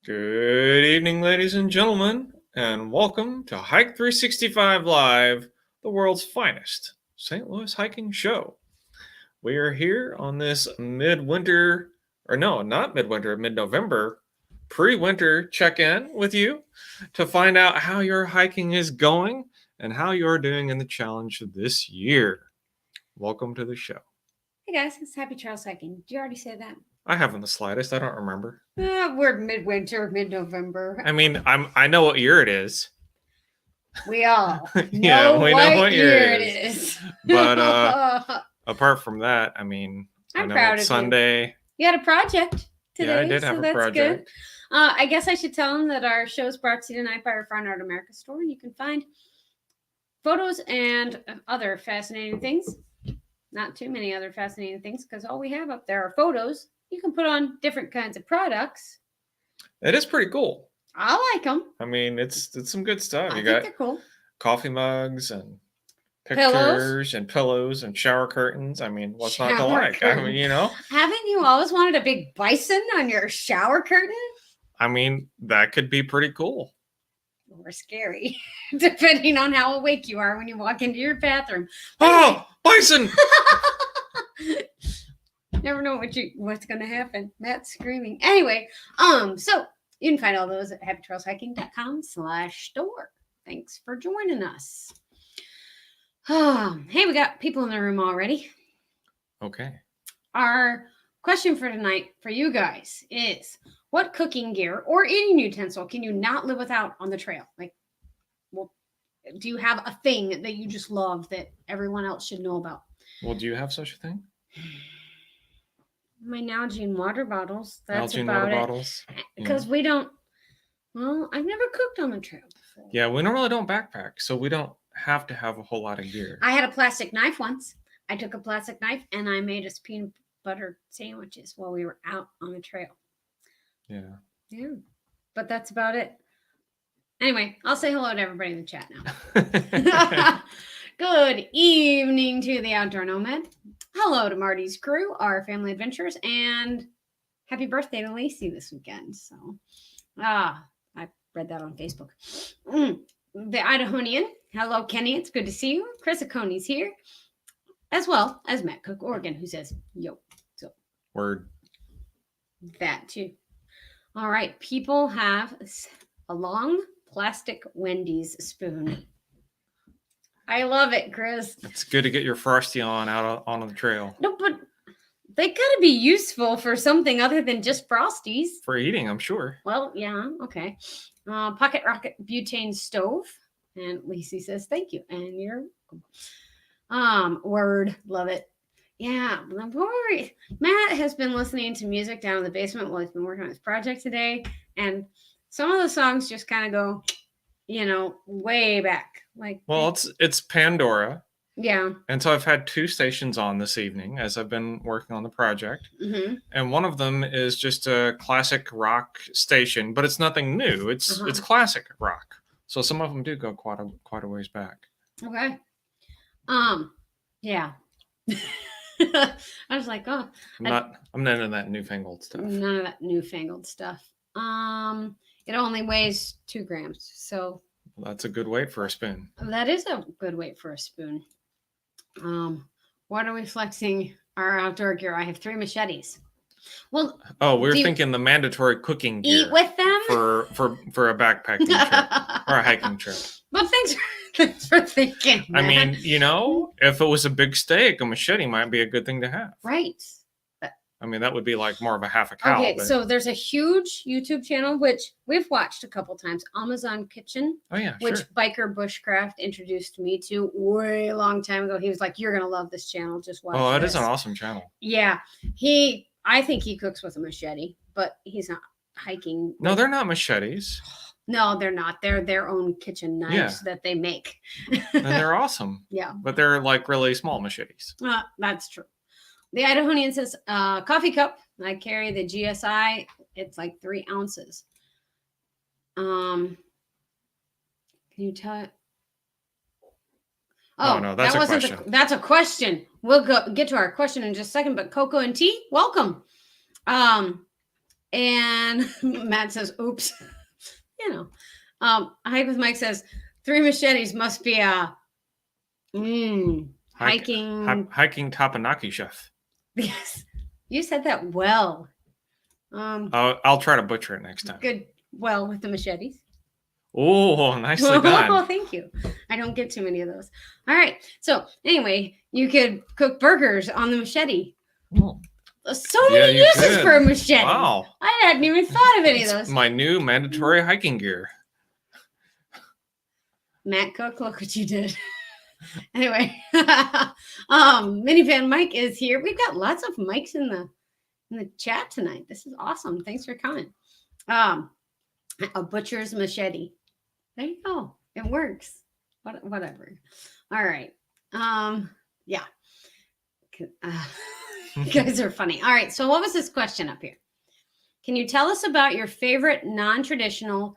Good evening, ladies and gentlemen, and welcome to Hike 365 Live, the world's finest St. Louis hiking show. We are here on this midwinter, or no, not midwinter, mid-November, pre-winter check-in with you to find out how your hiking is going and how you're doing in the challenge this year. Welcome to the show. Hey guys, it's Happy Trails Hiking. Did you already say that? I haven't the slightest. I don't remember. We're midwinter, mid-November. I know what year it is. We all Yeah, know we know what year it is. But apart from that, I I'm know proud it's of Sunday. You had a project today. Yeah, I did have a that's project. Good. I guess I should tell them that our show is brought to you tonight by our Fine Art America store. You can find photos and other fascinating things. Not too many other fascinating things because all we have up there are photos. You can put on different kinds of products. It is pretty cool. I like them. I mean, it's some good stuff. I think they're cool. Coffee mugs and pictures and pillows and shower curtains. I mean, what's not to like? I mean, Haven't you always wanted a big bison on your shower curtain? I mean, that could be pretty cool. Or scary, depending on how awake you are when you walk into your bathroom. Oh, bison! Never know what's going to happen. Matt's screaming. Anyway, so you can find all those at happytrailshiking.com/store. Thanks for joining us. Hey, we got people in the room already. Okay. Our question for tonight for you guys is, what cooking gear or eating utensil can you not live without on the trail? Like, well, do you have a thing that you just love that everyone else should know about? Well, do you have such a thing? My Nalgene water bottles. That's Nalgene about water it. bottles. Because we don't. Well, I've never cooked on the trail before. Yeah, we normally don't backpack, so we don't have to have a whole lot of gear. I had a plastic knife once. I took a plastic knife and I made us peanut butter sandwiches while we were out on the trail. Yeah. Yeah. But that's about it. Anyway, I'll say hello to everybody in the chat now. Good evening to the Outdoor Nomad. Hello to Marty's crew, our family adventures, and happy birthday to Lacey this weekend. So, I read that on Facebook. The Idahonian. Hello, Kenny. It's good to see you. Chris Aconi's here, as well as Matt Cook, Oregon, who says, yo. So, word. That too. All right. People have a long plastic Wendy's spoon. I love it, Chris. It's good to get your Frosty out on the trail. No, but they gotta be useful for something other than just Frosties. For eating, I'm sure. Well, yeah, okay. Pocket Rocket butane stove. And Lacey says, thank you. And you're word, love it. Yeah, Matt has been listening to music down in the basement while he's been working on his project today. And some of the songs just kind of go, way back. Well, it's Pandora. Yeah. And so I've had 2 stations on this evening as I've been working on the project. Mm-hmm. And one of them is just a classic rock station, but it's nothing new. It's classic rock. So some of them do go quite a ways back. Okay. Yeah. I was like, oh. I'm not into that newfangled stuff. None of that newfangled stuff. It only weighs 2 grams. So that's a good weight for a spoon. That is a good weight for a spoon. What are we flexing our outdoor gear? I have 3 machetes. Well, we're thinking the mandatory cooking gear. Eat with them for a backpacking trip or a hiking trip. Well, thanks for thinking. I mean, if it was a big steak, a machete might be a good thing to have. Right. I mean, that would be like more of a half a cow. Okay, so there's a huge YouTube channel, which we've watched a couple times, Amazon Kitchen. Oh, yeah, which Biker Bushcraft introduced me to way long time ago. He was like, you're going to love this channel. Just watch it is an awesome channel. Yeah. I think he cooks with a machete, but he's not hiking. No, they're not machetes. No, they're not. They're their own kitchen knives that they make. And they're awesome. Yeah. But they're like really small machetes. That's true. The Idahonian says, coffee cup. I carry the GSI. It's like 3 ounces. Can you tell it? Oh, no, that's a question. That's a question. We'll get to our question in just a second. But Coco and Tea, welcome. And Matt says, oops. You know. Hike with Mike says, 3 machetes must be a hiking. Hiking Tapanaki chef. Yes. You said that well. I'll try to butcher it next time. Good. Well, with the machetes. Oh, nicely done. Oh, thank you. I don't get too many of those. All right. So anyway, you could cook burgers on the machete. Oh. So many uses could. for a machete. Wow. I hadn't even thought of any of those. My new mandatory hiking gear. Matt Cook, look what you did. Anyway, Minivan Mike is here. We've got lots of mics in the chat tonight. This is awesome. Thanks for coming. A butcher's machete. There you go. It works. Whatever. All right. Yeah. You guys are funny. All right. So what was this question up here? Can you tell us about your favorite non-traditional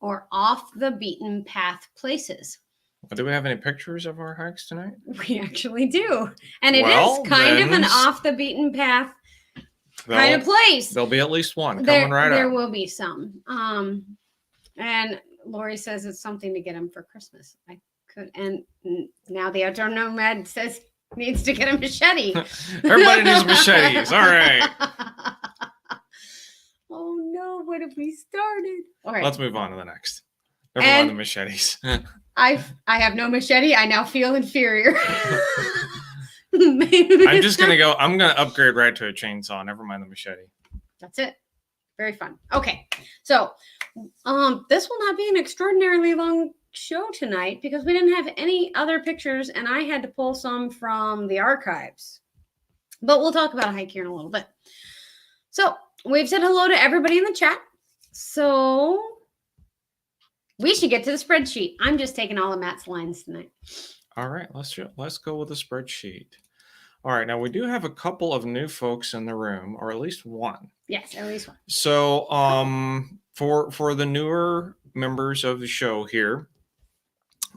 or off the beaten path places? Do we have any pictures of our hikes tonight? We actually do. And it is kind of an off the beaten path kind of place. There'll be at least one coming right up. There will be some. And Lori says it's something to get him for Christmas. I could. And now the Outdoor Nomad says needs to get a machete. Everybody needs machetes. All right. Oh no, what have we started? All right. Let's move on to the next. Never mind the machetes. I have no machete. I now feel inferior. I'm just going to go. I'm going to upgrade right to a chainsaw. Never mind the machete. That's it. Very fun. Okay. So this will not be an extraordinarily long show tonight because we didn't have any other pictures and I had to pull some from the archives. But we'll talk about a hike here in a little bit. So we've said hello to everybody in the chat. So we should get to the spreadsheet. I'm just taking all of Matt's lines tonight. All right, let's go with the spreadsheet. All right, now we do have a couple of new folks in the room, or at least one. Yes, at least one. So, for the newer members of the show here,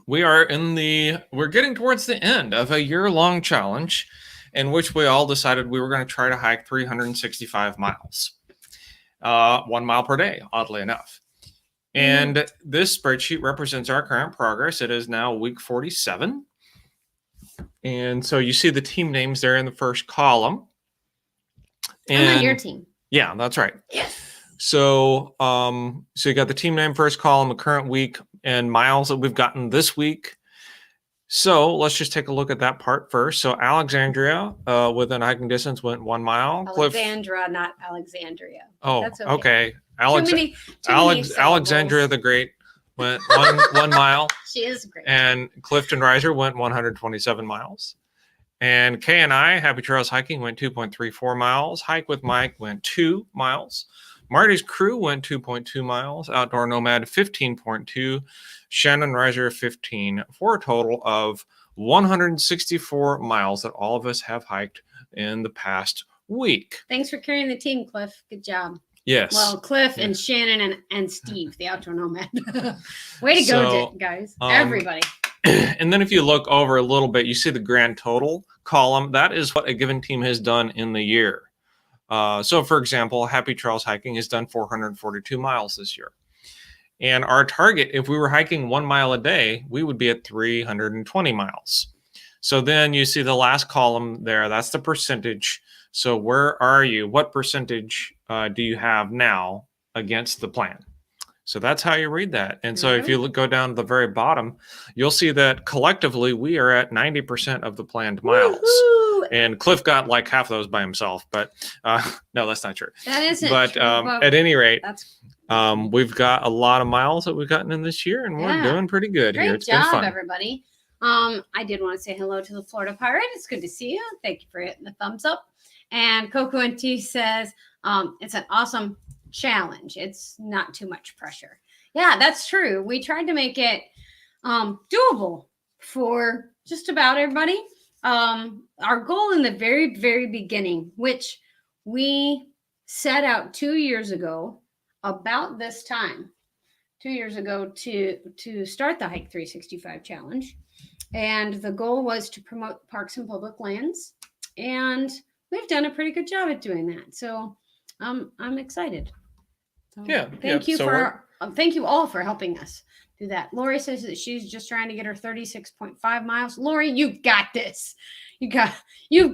we're getting towards the end of a year-long challenge in which we all decided we were going to try to hike 365 miles, 1 mile per day, oddly enough. And this spreadsheet represents our current progress. It is now week 47. And so you see the team names there in the first column. And I'm on your team. Yeah, that's right. Yes. So you got the team name first column, the current week, and miles that we've gotten this week. So let's just take a look at that part first. So Alexandria, within hiking distance, went 1 mile. Alexandra, not Alexandria. Oh, that's okay. Too many Alexandria the Great went 1 mile. She is great. And Clifton Riser went 127 miles. And Kay and I, Happy Trails Hiking, went 2.34 miles. Hike with Mike went 2 miles. Marty's Crew went 2.2 miles. Outdoor Nomad 15.2. Shannon Riser 15. For a total of 164 miles that all of us have hiked in the past week. Thanks for carrying the team, Cliff. Good job. Yes. Well, Cliff and Shannon and Steve, the Outdoor Nomad. Way to go, guys. Everybody. And then if you look over a little bit, you see the grand total column. That is what a given team has done in the year. So, for example, Happy Trails Hiking has done 442 miles this year. And our target, if we were hiking 1 mile a day, we would be at 320 miles. So then you see the last column there. That's the percentage. So where are you? What percentage do you have now against the plan? So that's how you read that. And so if you go down to the very bottom, you'll see that collectively we are at 90% of the planned miles. Woo-hoo! And Cliff got like half those by himself, but no, that's not true. That isn't but, true. At any rate, we've got a lot of miles that we've gotten in this year, and we're doing pretty good here. It's been fun. Great job, everybody. I did want to say hello to the Florida Pirate. It's good to see you. Thank you for hitting the thumbs up. And Coco and T says, it's an awesome challenge. It's not too much pressure. Yeah, that's true. We tried to make it doable for just about everybody. Our goal in the very, very beginning, which we set out 2 years ago, about this time, 2 years ago to start the Hike 365 challenge. And the goal was to promote parks and public lands. And we've done a pretty good job at doing that. So I'm excited. So Yeah. thank you So for thank you all for helping us do that. Lori says that she's just trying to get her 36.5 miles. Lori, you've got this. You've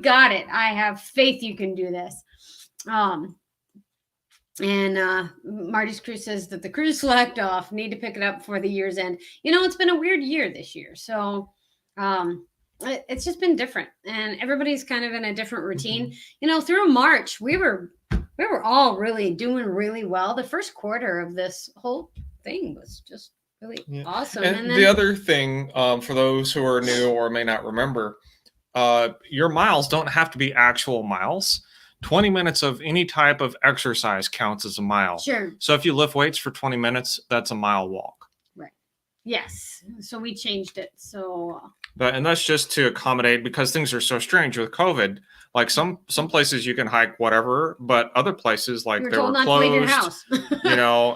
got it. I have faith you can do this. And Marty's crew says that the crew slacked off, need to pick it up before the year's end. It's been a weird year this year. So it's just been different. And everybody's kind of in a different routine. Through March, we were all really doing really well. The first quarter of this whole thing was just really awesome. And then the other thing, for those who are new or may not remember, your miles don't have to be actual miles. 20 minutes of any type of exercise counts as a mile. Sure. So if you lift weights for 20 minutes, that's a mile walk. Right. Yes. So we changed it. So. And that's just to accommodate, because things are so strange with COVID. Like some places you can hike whatever, but other places like they were closed.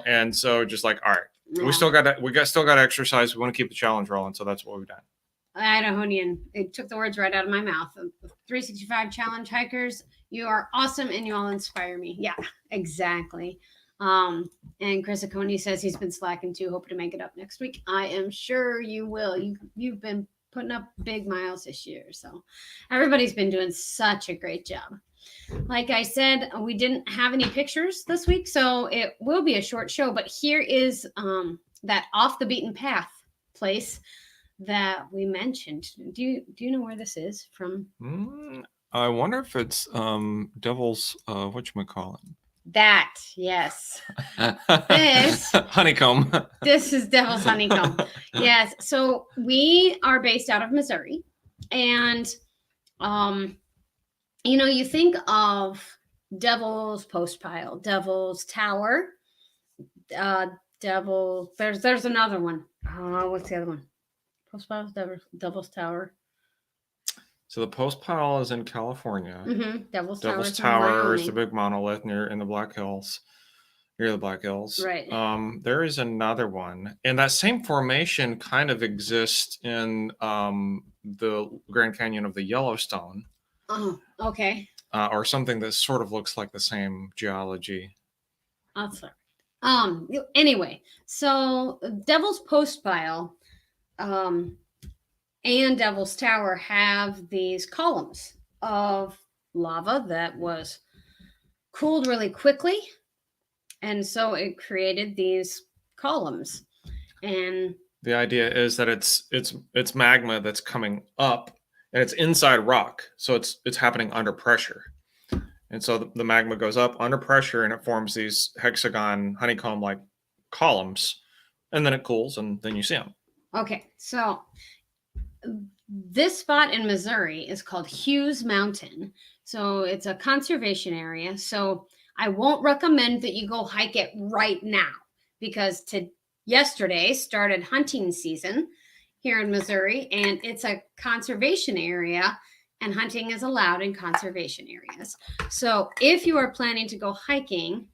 And so just like, all right, we still got to exercise. We want to keep the challenge rolling, so that's what we've done. Idahonian, it took the words right out of my mouth. 365 challenge hikers, you are awesome and you all inspire me. Yeah, exactly. And Chris Aconi says he's been slacking too, hoping to make it up next week. I am sure you will. You've been putting up big miles this year, so everybody's been doing such a great job. Like I said, we didn't have any pictures this week, so it will be a short show, but here is that off the beaten path place that we mentioned. Do you know where this is from? I wonder if it's Devil's whatchamacallit. That, yes. This Honeycomb. This is Devil's Honeycomb. Yes. So we are based out of Missouri, and you think of Devil's Postpile, Devil's Tower, there's another one. What's the other one? Postpile, Devil's Tower. So the Postpile is in California. Devil's Tower is the big monolith in the Black Hills, near the Black Hills. Right. There is another one, and that same formation kind of exists in the Grand Canyon of the Yellowstone. Oh, okay. Or something that sort of looks like the same geology. That's right. Anyway, so Devil's Postpile and Devil's Tower have these columns of lava that was cooled really quickly, and so it created these columns. And the idea is that it's magma that's coming up, and it's inside rock, so it's happening under pressure. And so the magma goes up under pressure, and it forms these hexagon honeycomb-like columns, and then it cools, and then you see them. Okay, so this spot in Missouri is called Hughes Mountain. So it's a conservation area. So I won't recommend that you go hike it right now, because yesterday started hunting season here in Missouri, and it's a conservation area, and hunting is allowed in conservation areas. So if you are planning to go hiking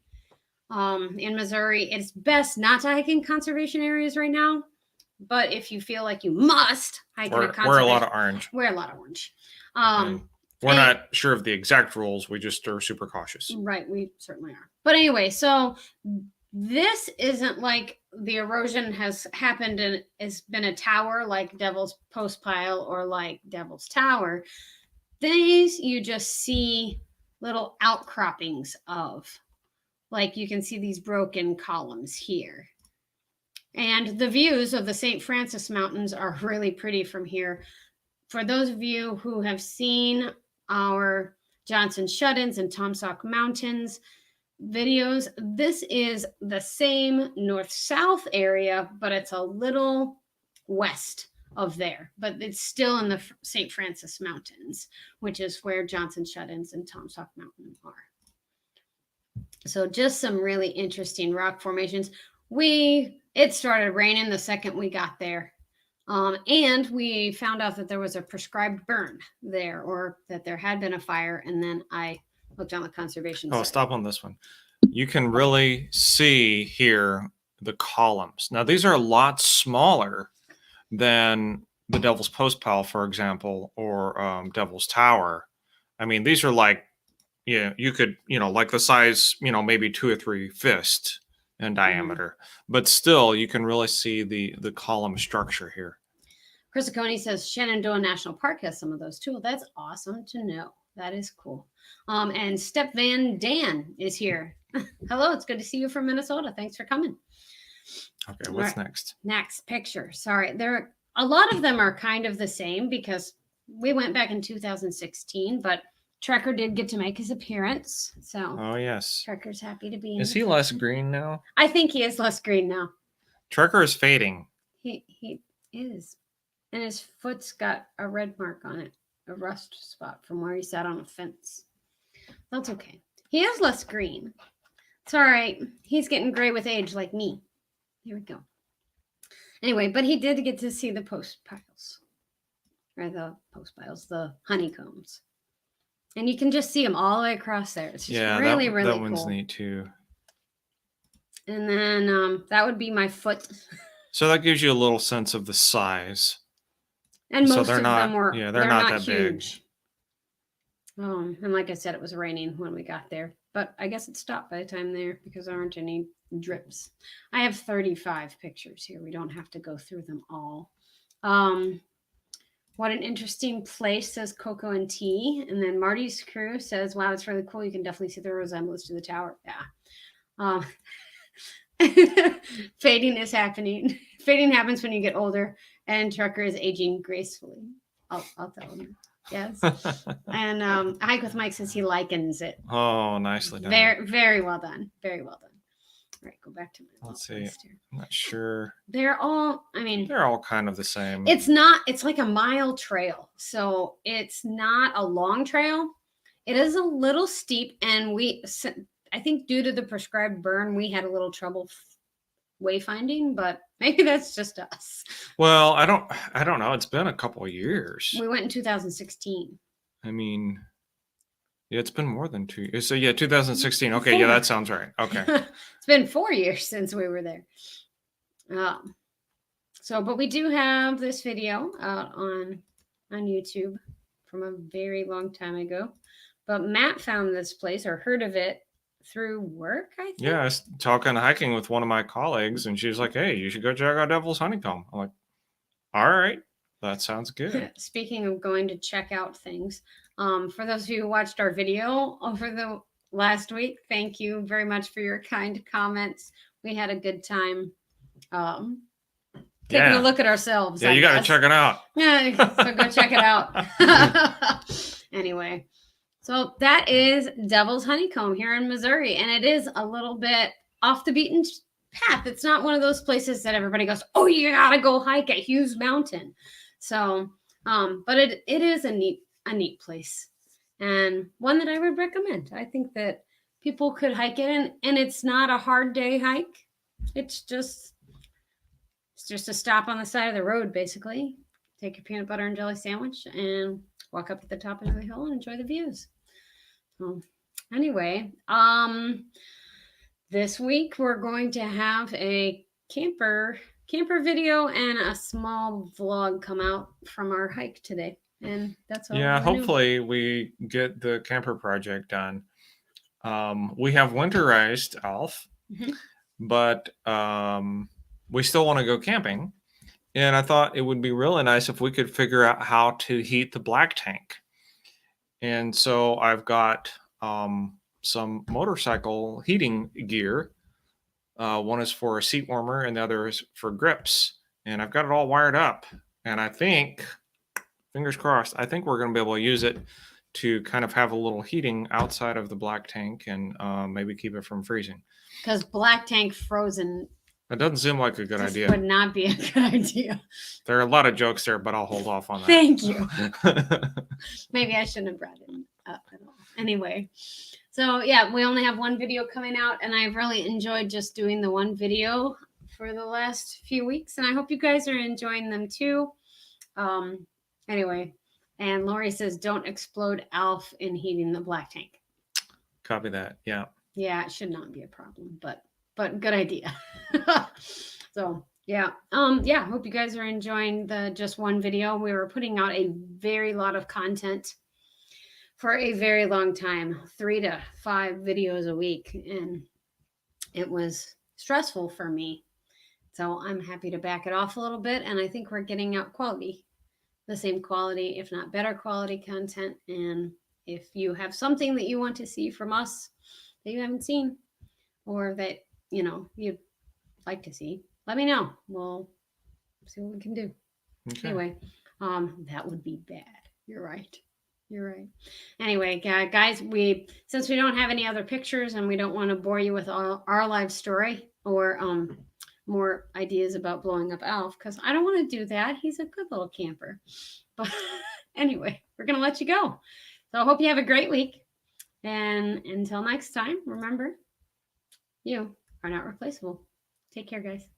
in Missouri, it's best not to hike in conservation areas right now. But if you feel like you must hike in a conservation, wear a lot of orange. Wear a lot of orange. We're not sure of the exact rules. We just are super cautious. Right, we certainly are. But anyway, so this isn't like the erosion has happened and it's been a tower like Devil's Postpile or like Devil's Tower. These you just see little outcroppings of. Like you can see these broken columns here. And the views of the St. Francis Mountains are really pretty from here. For those of you who have seen our Johnson Shut-ins and Tom Sauk Mountains videos, this is the same north-south area, but it's a little west of there. But it's still in the St. Francis Mountains, which is where Johnson Shut-ins and Tom Sauk Mountain are. So just some really interesting rock formations. It started raining the second we got there. And we found out that there was a prescribed burn there, or that there had been a fire. And then I looked on the conservation site. Stop on this one. You can really see here the columns. Now, these are a lot smaller than the Devil's Postpile, for example, or Devil's Tower. I mean, these are like yeah, you could, like the size, maybe 2 or 3 fists in diameter, but still you can really see the column structure here. Chris Coney says Shenandoah National Park has some of those too. That's awesome to know. That is cool. And Step Van Dan is here. Hello, it's good to see you from Minnesota. Thanks for coming. Okay, what's next? Next picture. Sorry, a lot of them are kind of the same because we went back in 2016, but Trekker did get to make his appearance. So, oh yes, Trekker's happy to be in. Is he less green now? I think he is less green now. Trekker is fading. He is. And his foot's got a red mark on it, a rust spot from where he sat on a fence. That's okay. He is less green. It's all right. He's getting gray with age like me. Here we go. Anyway, but he did get to see the the honeycombs. And you can just see them all the way across there. It's just really that cool. One's neat too. And then that would be my foot. So that gives you a little sense of the size. And most of them were they're not that huge. Big. And like I said, it was raining when we got there, but I guess it stopped by the time there because there aren't any drips. I have 35 pictures here. We don't have to go through them all. What an interesting place, says Coco and Tea. And then Marty's Crew says, wow, it's really cool. You can definitely see the resemblance to the tower. Yeah. Fading is happening. Fading happens when you get older, and Trekker is aging gracefully. I'll tell him. Yes. And Hike with Mike says he likens it. Oh, nicely done. Very, very well done. Very well done. All right, go back to my Let's see. I'm not sure. They're all kind of the same. It's like a mile trail. So it's not a long trail. It is a little steep, and I think due to the prescribed burn, we had a little trouble wayfinding, but maybe that's just us. Well, I don't know. It's been a couple of years. We went in 2016. I mean, yeah, it's been more than 2 years. So yeah, 2016. Okay, yeah, that sounds right. Okay. It's been 4 years since we were there. But we do have this video out on YouTube from a very long time ago. But Matt found this place or heard of it through work, I think. Yeah, I was talking hiking with one of my colleagues, and she was like, hey, you should go check out Devil's Honeycomb. I'm like, all right, that sounds good. Speaking of going to check out things, for those of you who watched our video over the last week, thank you very much for your kind comments. We had a good time taking a look at ourselves. Yeah, you got to check it out. Yeah, so go check it out. Anyway. So that is Devil's Honeycomb here in Missouri. And it is a little bit off the beaten path. It's not one of those places that everybody goes, oh, you got to go hike at Hughes Mountain. So, but it is a neat place and one that I would recommend. I think that people could hike it and it's not a hard day hike. It's just a stop on the side of the road, basically. Take your peanut butter and jelly sandwich and walk up to the top of the hill and enjoy the views. So anyway, this week we're going to have a camper video and a small vlog come out from our hike today. And that's all. Yeah, hopefully we get the camper project done. We have winterized Alf, but we still want to go camping. And I thought it would be really nice if we could figure out how to heat the black tank. And so I've got some motorcycle heating gear. One is for a seat warmer and the other is for grips. And I've got it all wired up. And I think, fingers crossed, I think we're going to be able to use it to kind of have a little heating outside of the black tank and maybe keep it from freezing. Because black tank frozen. That doesn't seem like a good idea. Would not be a good idea. There are a lot of jokes there, but I'll hold off on that. Thank you. Maybe I shouldn't have brought it up at all. Anyway, so yeah, we only have one video coming out, and I've really enjoyed just doing the one video for the last few weeks, and I hope you guys are enjoying them too. Anyway, and Lori says, don't explode Alf in heating the black tank. Copy that. Yeah. Yeah, it should not be a problem, but good idea. So yeah. Hope you guys are enjoying the just one video. We were putting out a very lot of content for a very long time, 3 to 5 videos a week, and it was stressful for me. So I'm happy to back it off a little bit, and I think we're getting out quality, the same quality, if not better quality content. And if you have something that you want to see from us that you haven't seen, or that you'd like to see, let me know. We'll see what we can do. Okay. Anyway, that would be bad. You're right. You're right. Anyway, guys, since we don't have any other pictures and we don't want to bore you with our live story or more ideas about blowing up Alf, because I don't want to do that. He's a good little camper. But anyway, we're gonna let you go. So I hope you have a great week. And until next time, remember, you are not replaceable. Take care, guys.